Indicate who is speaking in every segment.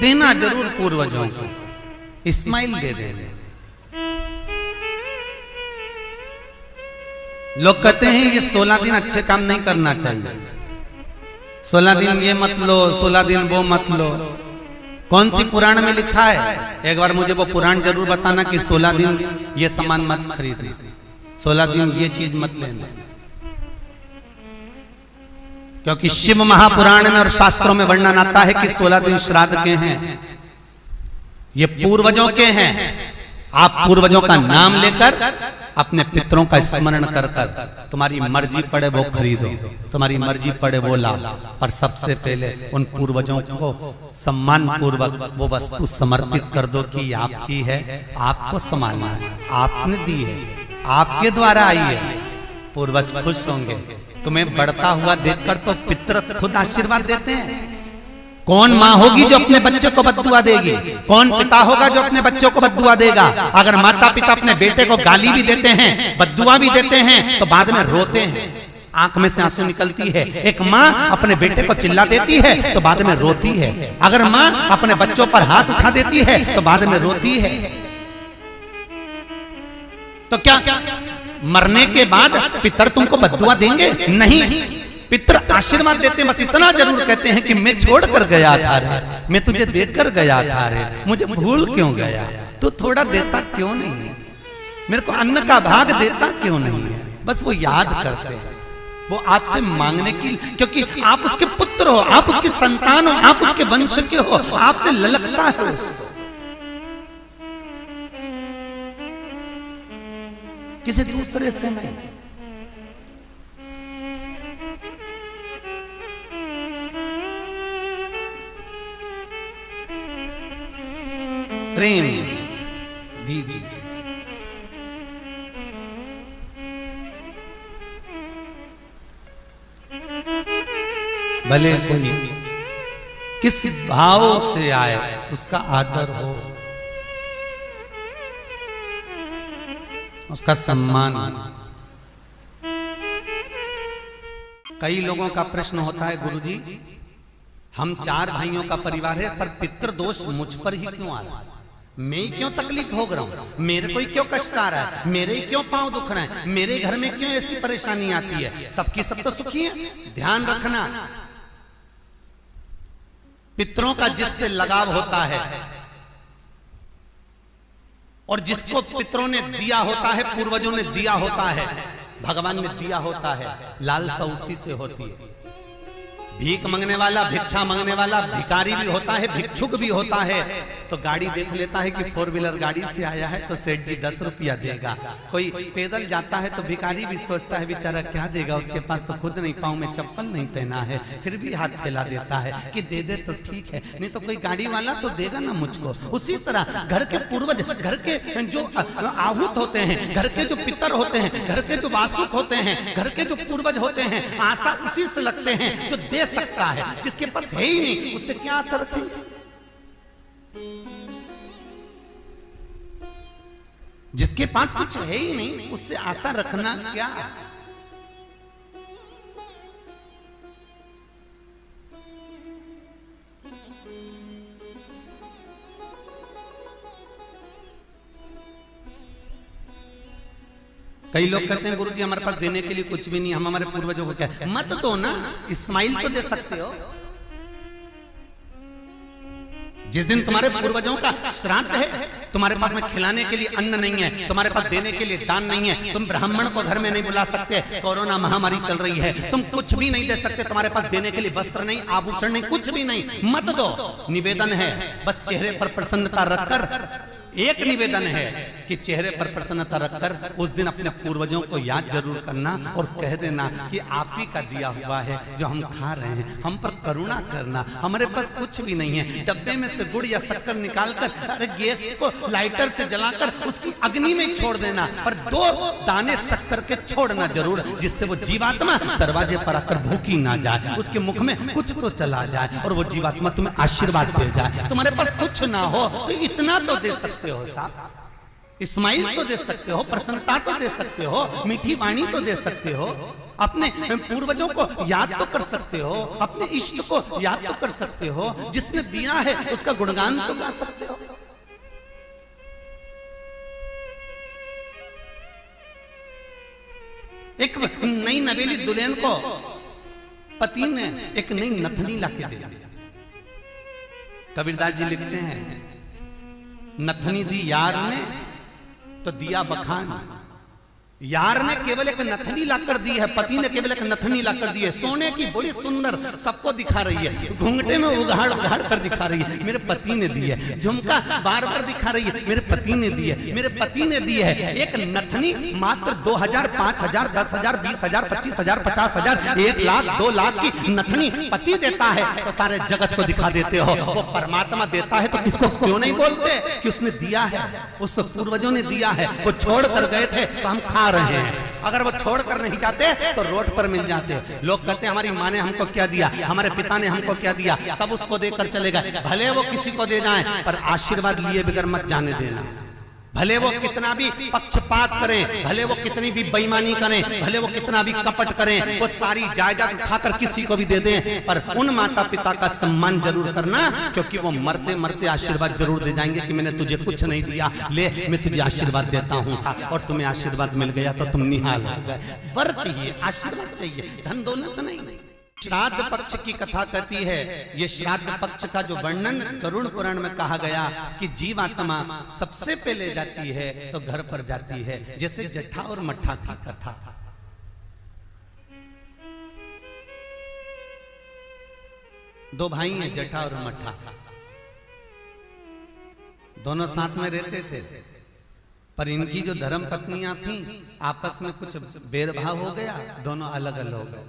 Speaker 1: देना जरूर पूर्वजों को, इस्माइल दे देना। लोग कहते हैं ये 16 दिन अच्छे काम नहीं करना चाहिए, 16 दिन ये मत लो, 16 दिन वो मत लो। कौन सी पुराण में लिखा है? एक बार मुझे वो पुराण जरूर बताना कि 16 दिन ये सामान मत खरीदना, 16 दिन ये चीज मत लेना। क्योंकि शिव महापुराण में और शास्त्रों में वर्णन आता है कि 16 दिन श्राद्ध के हैं, ये पूर्वजों के हैं। आप पूर्वजों का नाम लेकर अपने पितरों का स्मरण कर कर तुम्हारी मर्जी पड़े वो खरीदो, तुम्हारी मर्जी पड़े वो लाओ, पर सबसे पहले उन पूर्वजों को सम्मान पूर्वक वो वस्तु समर्पित कर दो कि आपकी है, आपको संभालना है, आपने दी है, आपके द्वारा आई है। पूर्वज खुश होंगे। तुम्हें बढ़ता हुआ देखकर तो पितर खुद आशीर्वाद देते हैं। कौन माँ होगी जो अपने बच्चे को बद्दुआ देगी? कौन पिता होगा जो अपने बच्चों को बद्दुआ देगा? अगर माता पिता अपने बेटे को गाली भी देते हैं, बद्दुआ भी देते हैं, तो बाद में रोते हैं, आंख में से आंसू निकलती है। एक माँ अपने बेटे को चिल्ला देती है तो बाद में रोती है। अगर माँ अपने बच्चों पर हाथ उठा देती है तो बाद में रोती है। तो क्या मरने के बाद पितर तुमको बद्दुआ देंगे? नहीं, पितर आशीर्वाद देते, बस इतना जरूर कहते हैं कि मैं छोड़ कर गया था रे, मैं तुझे देकर गया था रे, मुझे भूल क्यों गया? तू थोड़ा देता क्यों नहीं है? मेरे को अन्न का भाग देता क्यों नहीं है? बस वो याद करते हैं, वो आपसे मांगने की, क्योंकि आप उसके पुत्र हो, आप उसकी संतान हो, आप उसके वंश के हो, आपसे ललकता है उसको, किसी दूसरे से नहीं। प्रेम दीजिए। भले कोई किस भाव से आए उसका आदर हो, उसका सम्मान। कई लोगों का प्रश्न होता है, गुरुजी हम 4 भाइयों का परिवार है, पर पितृ दोष मुझ पर ही क्यों आ रहा है? मैं क्यों तकलीफ भोग रहा हूं? मेरे को ही क्यों कष्ट आ रहा है? मेरे ही क्यों पांव दुख रहे हैं? मेरे घर में क्यों ऐसी परेशानी आती है? सबकी सब तो सुखी है। ध्यान रखना, पितरों का जिससे लगाव होता है और जिसको पितरों ने दिया होता है, पूर्वजों ने दिया होता है, भगवान ने दिया होता है, लालसा उसी से होती है। भीख मांगने वाला, भिक्षा मांगने वाला भिखारी भी होता है, भिक्षुक भी होता है। तो गाड़ी देख लेता है कि 4 व्हीलर गाड़ी से आया है तो सेठ जी 10 रुपया देगा। कोई पैदल जाता है तो भिखारी भी सोचता है बेचारा क्या देगा, उसके पास तो खुद नहीं, पाँव में चप्पल नहीं पहना है, फिर भी हाथ फैला देता है कि दे दे तो ठीक है, नहीं तो कोई गाड़ी वाला तो देगा ना मुझको। उसी तरह घर के पूर्वज, घर के जो आहूत होते हैं, घर के जो पितर होते हैं, घर के जो वासुक होते हैं, घर के जो पूर्वज होते हैं, आशा उसी से लगते हैं जो दे सकता है। जिसके पास है ही नहीं उससे क्या आशा रखेंगे? जिसके पास कुछ है ही नहीं उससे आशा रखना क्या? कई लोग कहते हैं गुरुजी हमारे पास देने के लिए कुछ भी नहीं, हम हमारे पूर्वजों को क्या? मत दो ना, इस्माइल तो दे सकते हो। जिस दिन तुम्हारे पूर्वजों का श्राद्ध है, तुम्हारे पास में खिलाने के लिए अन्न नहीं है, तुम्हारे पास देने के लिए दान नहीं है, तुम ब्राह्मण को घर में नहीं बुला सकते, कोरोना महामारी चल रही है, तुम कुछ भी नहीं दे सकते, तुम्हारे पास देने के लिए वस्त्र नहीं, आभूषण नहीं, कुछ भी नहीं, मत दो। निवेदन है बस चेहरे पर प्रसन्नता रखकर, एक निवेदन है कि चेहरे पर प्रसन्नता रखकर उस दिन अपने पूर्वजों को याद जरूर करना और कह देना कि आप ही का दिया हुआ है जो हम खा रहे हैं, हम पर करुणा करना। हमारे पास कुछ भी नहीं है, डब्बे में से गुड़ या शक्कर निकालकर अरे गैस को लाइटर से जलाकर उसकी अग्नि में छोड़ देना, पर 2 दाने शक्कर के छोड़ना जरूर, जिससे वो जीवात्मा दरवाजे पर आकर भूखी ना जाए, उसके मुख में कुछ तो चला जाए और वो जीवात्मा तुम्हें आशीर्वाद दे जाए। तुम्हारे पास कुछ ना हो तो इतना तो दे सकते हो साहब, इस्माइल तो दे सकते हो, प्रसन्नता तो दे सकते हो, मीठी वाणी तो दे सकते हो। अपने पूर्वजों को याद तो कर सकते हो, अपने इष्ट को याद तो कर सकते हो, जिसने दिया है उसका गुणगान तो गा सकते हो। एक नई नवेली दुल्हन को पति ने एक नई नथनी लाके दे दी। कबीरदास जी लिखते हैं, नथनी दी यार ने तो दिया बखान। यार ने केवल एक नथनी लाकर दी है, पति ने केवल एक नथनी लाकर दी है, सोने की बड़ी सुंदर, सबको दिखा रही है, घूंघटे में उघाड़ उघाड़ कर दिखा रही है, मेरे पति ने दी है। झुमका बार बार दिखा रही है, मेरे पति ने दी है, मेरे पति ने दी है। एक नथनी मात्र 2000, 5000, 10,000, 20,000, 25,000, 50,000, 1 लाख, 2 लाख की नथनी पति देता है तो सारे जगत को दिखा देते हो। वो परमात्मा देता है तो किसको क्यों नहीं बोलते कि उसने दिया है, उस पूर्वजों ने दिया है। वो छोड़ कर गए थे तो हम खा रहे हैं, अगर वो छोड़कर नहीं जाते तो रोड पर मिल जाते। लोग कहते हैं हमारी माँ ने हमको क्या दिया, हमारे पिता ने हमको क्या दिया, सब उसको देकर चले गए। भले वो किसी को दे जाएं पर आशीर्वाद लिए बगैर मत जाने देना। भले वो कितना भी पक्षपात करें, भले वो कितनी भी बेईमानी करें, भले वो कितना भी कपट करें, वो सारी जायदाद उठाकर किसी को भी दे दें, पर उन माता पिता का सम्मान जरूर करना, क्योंकि वो मरते मरते आशीर्वाद जरूर दे जाएंगे कि मैंने तुझे कुछ नहीं दिया, ले मैं तुझे आशीर्वाद देता हूँ, और तुम्हें आशीर्वाद मिल गया तो तुम निहाल हो गए। वर चाहिए, आशीर्वाद चाहिए, धन दौलत नहीं। श्राद्ध पक्ष की कथा कहती है, ये श्राद्ध पक्ष का जो वर्णन गरुड़ पुराण में कहा गया कि जीवात्मा सबसे पहले जाती है तो घर पर जाती है, जैसे जट्ठा और मट्ठा की कथा। दो भाई हैं, जट्ठा और मट्ठा, दोनों साथ में रहते थे, पर इनकी जो धर्म पत्नियां थीं आपस में कुछ भेदभाव हो गया, दोनों अलग अलग हो गए।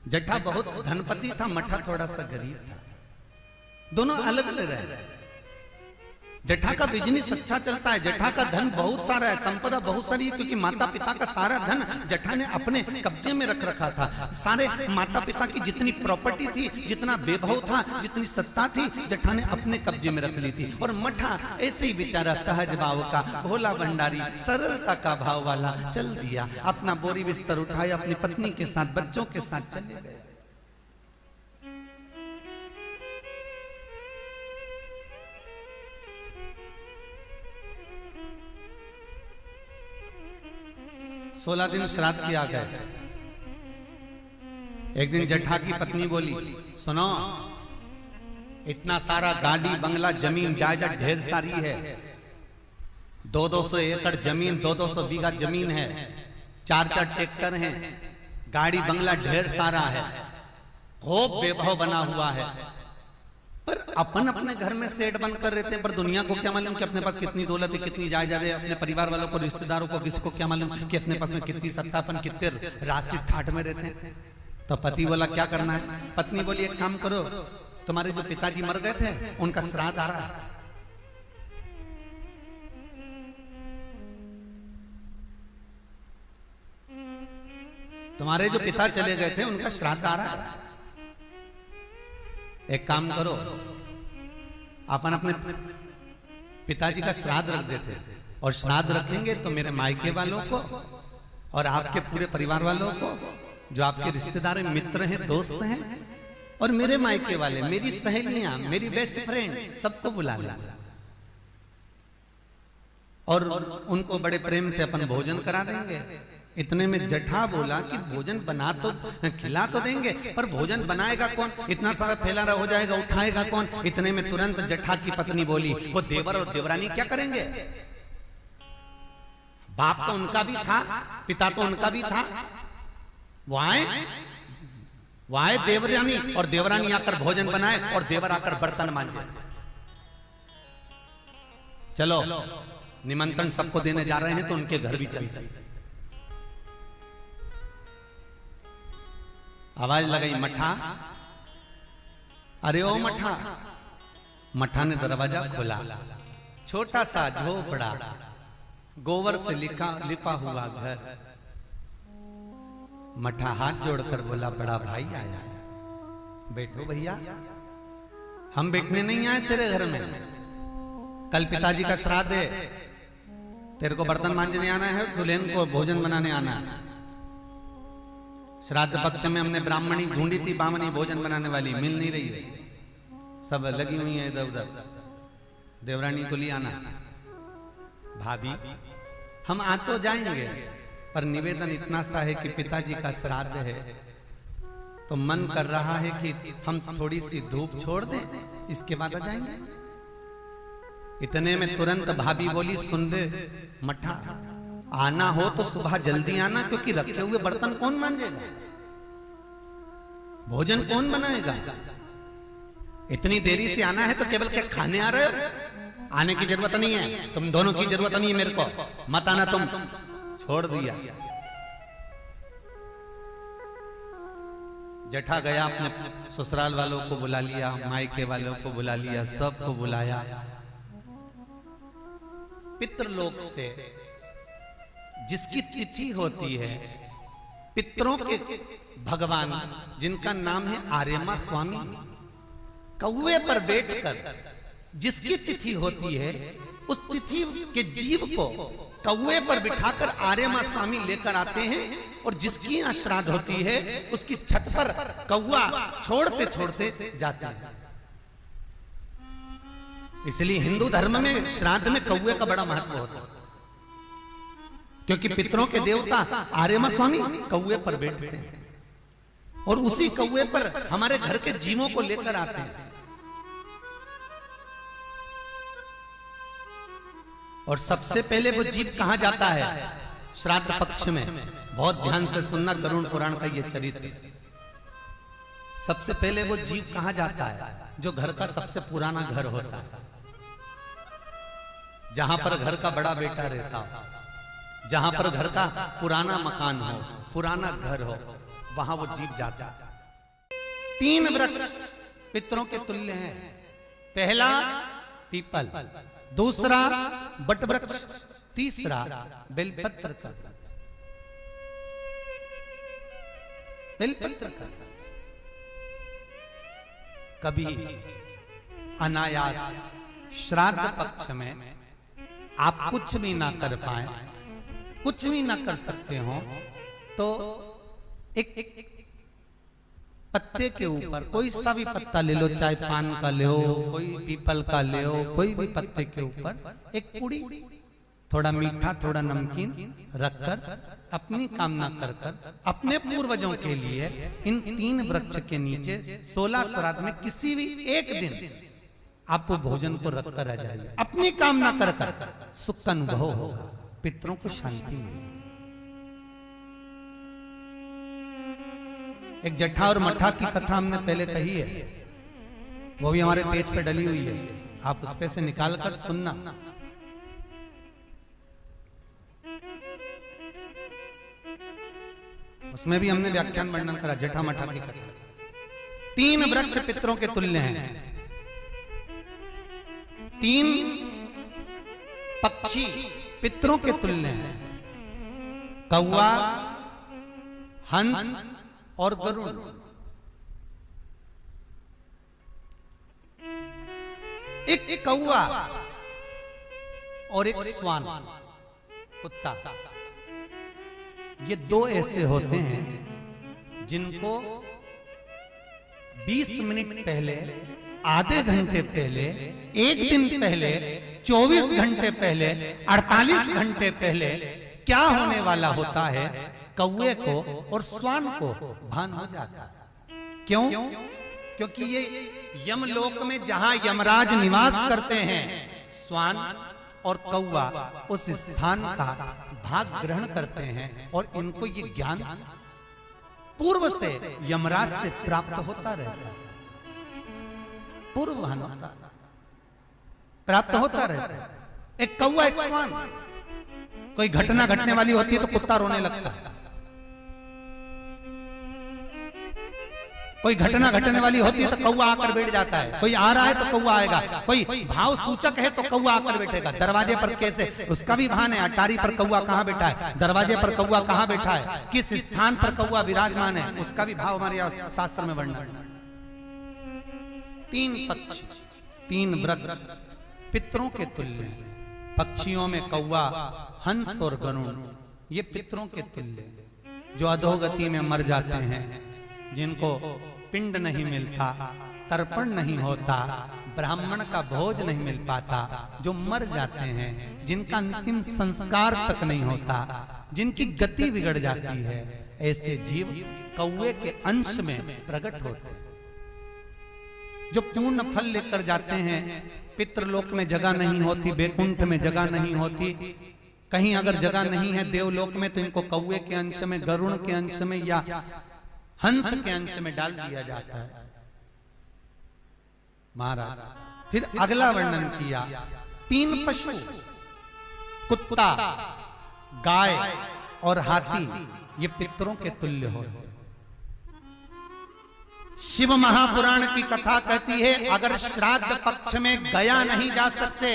Speaker 1: जट्ठा बहुत धनपति था, मट्ठा थोड़ा सा गरीब था, दोनों अलग अलग रहे। जट्ठा का बिजनेस अच्छा चलता है, जट्ठा का धन बहुत सारा है, संपदा बहुत सारी है, क्योंकि माता पिता का सारा धन जट्ठा ने अपने कब्जे में रख रखा था। सारे माता पिता की जितनी प्रॉपर्टी थी, जितना वैभव था, जितनी सत्ता थी, जट्ठा ने अपने कब्जे में रख ली थी। और मट्ठा ऐसे ही बेचारा सहज भाव का, भोला भंडारी, सरलता का भाव वाला चल दिया, अपना बोरी बिस्तर उठाया, अपनी पत्नी के साथ, बच्चों के साथ चले गए। सोलह दिन श्राद्ध किया गया। एक दिन जट्ठा की पत्नी बोली, सुनो, इतना सारा गाड़ी बंगला जमीन जायदाद ढेर सारी है, 200 एकड़ जमीन, 200 बीघा जमीन है, 4 ट्रैक्टर हैं, गाड़ी बंगला ढेर सारा है, खूब वैभव बना हुआ है, पर अपन अपने घर में सेठ बनकर रहते हैं, पर दुनिया को क्या मालूम कि अपने पास कितनी दौलत है, कितनी जायदाद है, अपने परिवार वालों को, रिश्तेदारों को, किसी को क्या मालूम कि अपने पास में कितनी सत्ता, अपन कितने राशि ठाठ में रहते हैं। तो पति बोला क्या करना है, पत्नी बोली एक काम करो, तुम्हारे जो पिताजी मर गए थे उनका श्राद्ध आ रहा है, तुम्हारे जो पिता चले गए थे उनका श्राद्ध आ रहा है, एक काम करो, अपन अपने पिताजी का श्राद्ध रख देते, और श्राद्ध रखेंगे तो मेरे मायके वालों को और आपके पूरे परिवार वालों को, जो आपके रिश्तेदार हैं, मित्र हैं, दोस्त हैं, और मेरे मायके वाले, मेरी सहेलियां, मेरी बेस्ट फ्रेंड, सबको बुला लें, और उनको बड़े प्रेम से अपन भोजन करा देंगे। इतने में जट्ठा बोला कि भोजन बना तो खिला तो देंगे, पर भोजन बनाएगा कौन, इतना सारा फैला हो जाएगा, उठाएगा कौन। इतने में तुरंत जट्ठा की पत्नी बोली, वो देवर और देवरानी क्या करेंगे, बाप तो उनका भी था, पिता तो उनका भी था, वो आए देवरानी, और देवरानी आकर भोजन बनाए और देवर आकर बर्तन मांजे। चलो निमंत्रण सबको देने जा रहे हैं तो उनके घर भी चल जाए। आवाज लगाई, मट्ठा, अरे ओ मट्ठा। मट्ठा ने दरवाजा खोला, छोटा सा झोपड़ा, गोबर से लिपा हुआ घर। मट्ठा हाथ जोड़कर बोला, बड़ा भाई आया है, बैठो भैया, हम बैठने नहीं आए तेरे घर में, कल पिताजी का श्राद्ध है, तेरे को बर्तन मांजने आना है, दुल्हन को भोजन बनाने आना है। श्राद्ध पक्ष में हमने ब्राह्मणी ढूंढी थी, बामनी भोजन बनाने वाली मिल नहीं रही है, सब लगी हुई है इधर उधर। देवरानी को ले आना। भाभी हम आ तो जाएंगे, पर निवेदन इतना सा है कि पिताजी का श्राद्ध है, तो मन कर रहा है कि हम थोड़ी सी धूप छोड़ दें, इसके बाद आ जाएंगे। इतने में तुरंत भाभी बोली, सुन रे मठा, आना हो तो सुबह जल्दी आना, क्योंकि रखे हुए बर्तन कौन मांजेगा, भोजन कौन बनाएगा। इतनी देरी से आना है तो केवल क्या खाने आ रहे हो? आने की जरूरत नहीं है, तुम दोनों की जरूरत नहीं है मेरे को, मत आना तुम। छोड़ दिया। जेठा गया, अपने ससुराल वालों को बुला लिया, मायके वालों को बुला लिया, सबको बुलाया। पितृलोक से जिसकी तिथि होती है, पितरों के भगवान जिनका नाम है आर्यमा स्वामी, कौवे पर बैठकर जिसकी तिथि होती है, उस तिथि के जीव को कौवे पर बिठाकर आर्यमा स्वामी लेकर आते हैं, और जिसकी यहाँ श्राद्ध होती है उसकी छत पर कौवा छोड़ते छोड़ते जाते हैं। इसलिए हिंदू धर्म में श्राद्ध में कौवे का बड़ा महत्व होता है, क्योंकि पितरों के देवता आर्यमा स्वामी कौवे पर बैठते हैं, और उसी कौवे पर हमारे घर के जीवों को लेकर आते हैं। और सबसे पहले वो जीव कहां जाता है श्राद्ध पक्ष में? बहुत ध्यान से सुनना, गरुड़ पुराण का ये चरित्र। सबसे पहले वो जीव कहां जाता है? जो घर का सबसे पुराना घर होता है, जहां पर घर का बड़ा बेटा रहता हो, जहां पर घर का पुराना मकान हो, पुराना घर हो, वहां वो जीव जाता है। 3 वृक्ष पितरों के तुल्य हैं। पहला पीपल, दूसरा बट वृक्ष, तीसरा बेलपत्र का वृक्ष। बेलपत्र का वृक्ष कभी अनायास श्राद्ध पक्ष में आप कुछ भी ना कर पाए, कुछ भी ना कर सकते हो, तो एक पत्ते के ऊपर कोई सा भी पत्ता ले लो, चाहे पान का ले हो, कोई पीपल का ले हो, कोई भी पत्ते के ऊपर एक पुड़ी, थोड़ा मीठा थोड़ा नमकीन रखकर अपनी कामना कर कर अपने पूर्वजों के लिए इन 3 वृक्ष के नीचे 16 श्राद्ध में किसी भी एक दिन आप वो भोजन को रखकर आ जाइए। अपनी कामना कर कर सुख का अनुभव होगा, पितरों को शांति मिलेगी। एक जट्ठा और मट्ठा की कथा हमने पहले कही है, वो भी हमारे पेज पे डली हुई है, आप उस पे से निकाल कर सुनना। उसमें भी हमने व्याख्यान वर्णन करा जट्ठा मट्ठा की कथा। 3 वृक्ष पितरों के तुल्य हैं, 3 पक्षी पितरों के तुल्य हैं, कौवा, हंस और गरुड़। एक कौवा और एक स्वान, कुत्ता, ये 2 ऐसे होते हैं जिनको 20 मिनट पहले, आधे घंटे पहले, 1 दिन पहले, 24 घंटे पहले, 48 घंटे पहले क्या होने वाला होता है, कौवे को और स्वान को भान हो जाता है। क्यों? क्योंकि ये यमलोक में जहां यमराज निवास करते हैं, स्वान और कौवा उस स्थान का भाग ग्रहण करते हैं, और इनको ये ज्ञान पूर्व से यमराज से प्राप्त होता रहता है, पूर्वभान होता प्राप्त होता रहता है। एक कौवा एक स्वान, कोई घटना घटने वाली होती है तो कुत्ता रोने लगता है, कोई घटना घटने वाली होती है तो कौवा आकर बैठ जाता है, कोई आ रहा है तो कौवा आएगा, कोई भाव सूचक है तो कौवा आकर बैठेगा। दरवाजे पर कैसे, उसका भी भान है, अटारी पर कौवा कहां बैठा है, दरवाजे पर कौवा कहां बैठा है, किस स्थान पर कौवा विराजमान है, उसका भी भाव हमारे शास्त्र में वर्णन। 3 पक्षी, 3 वृक्ष पितरों के तुल्य हैं। पक्षियों में कौवा, हंस और गरुड़, ये पितरों के तुल्य हैं। जो अधोगति में मर जाते हैं, जिनको पिंड नहीं मिलता, तर्पण नहीं होता, ब्राह्मण का भोज नहीं मिल पाता, जो मर जाते हैं, जिनका अंतिम संस्कार तक नहीं होता, जिनकी गति बिगड़ जाती है, ऐसे जीव कौवे के अंश में प्रकट होते हैं। जो पूर्ण फल लेकर जाते हैं, पितृलोक में जगह नहीं होती, बैकुंठ में जगह नहीं होती, कहीं अगर जगह नहीं है देवलोक में, तो इनको कौवे के अंश में, गरुड़ के अंश में या हंस के अंश में डाल दिया जाता है। महाराज फिर अगला वर्णन किया, 3 पशु, कुत्ता, गाय और हाथी, ये पितरों के तुल्य होते। शिव महापुराण की कथा कहती है, अगर श्राद्ध पक्ष में गया नहीं जा सकते,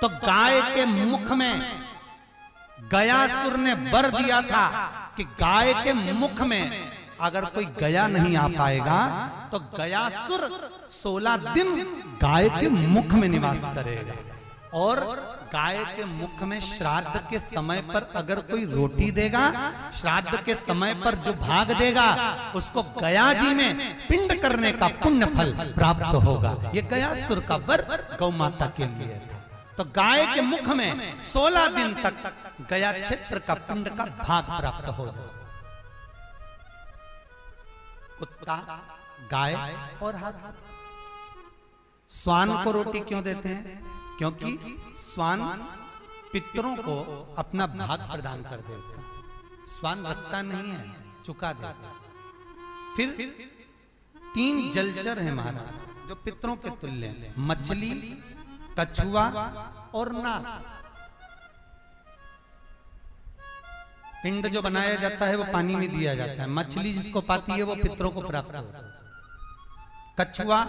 Speaker 1: तो गाय के मुख में गयासुर ने वर दिया था कि गाय के मुख में अगर कोई गया नहीं आ पाएगा, तो गयासुर 16 दिन गाय के मुख में निवास करेगा। और गाय के मुख में श्राद्ध के समय पर अगर कोई रोटी देगा, श्राद्ध के समय पर जो भाग देगा, उसको गया जी में पिंड करने का पुण्य फल प्राप्त होगा। ये गयासुर का वर गौ माता के लिए था। तो गाय के मुख में 16 दिन तक गया क्षेत्र का पिंड का भाग प्राप्त होगा। कुत्ता, गाय और हाथी। स्वान को रोटी क्यों देते हैं? क्योंकि स्वान पितरों को अपना भाग प्रदान कर देता है। स्वान रखता नहीं है, चुका देता। फिर 3 जलचर है महाराज जो पितरों के तुल्य हैं, मछली, कछुआ और नाग। पिंड जो बनाया जाता है वो पानी में दिया जाता है। मछली जिसको पाती है वो पितरों को प्राप्त होता है। कछुआ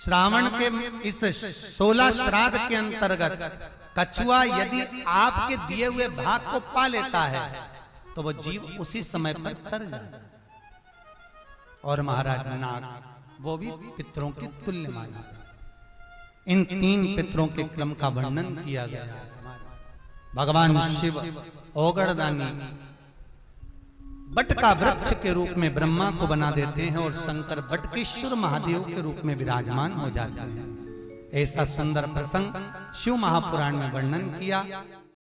Speaker 1: श्रावण के इस 16 श्राद्ध के अंतर्गत कछुआ यदि आपके दिए हुए भाग को पा लेता है, तो वो जीव उसी समय पर तर जाए। और महाराज नाग, वो भी पितरों के तुल्य माना। इन 3 पितरों के क्रम का वर्णन किया गया है। भगवान शिव ओगड़दानी बट का वृक्ष के रूप में ब्रह्मा को बना देते हैं और शंकर बटकेश्वर महादेव के रूप में विराजमान हो जाते हैं। ऐसा सुंदर प्रसंग शिव महापुराण में वर्णन किया।